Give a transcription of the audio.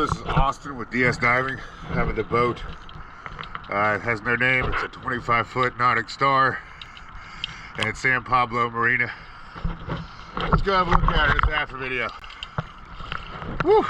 Pablo, this is Austin with DS Diving. Having the boat. It has no name. It's a 25-foot Nauticstar, and it's San Pablo Marina. Let's go have a look at it. It's after video. Woo!